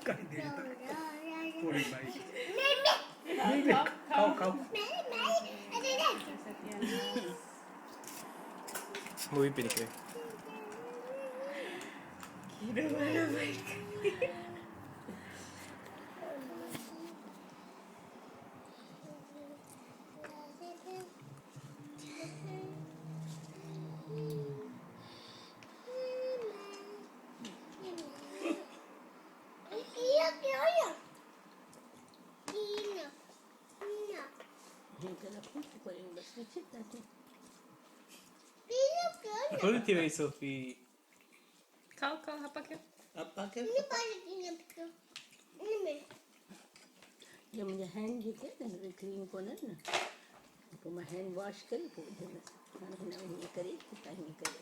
काही दे पोळी पाहिजे खाओ खाओ खाओ Muy perique. Quiero mana baik. Apa ti vai Sophie? खाओ खाओ apa ke? Apa ke? जब मुझे हैंड दिखे ना क्रीम को ना तो मैं हैंड वॉश करी तो ये करे ताकि नहीं करे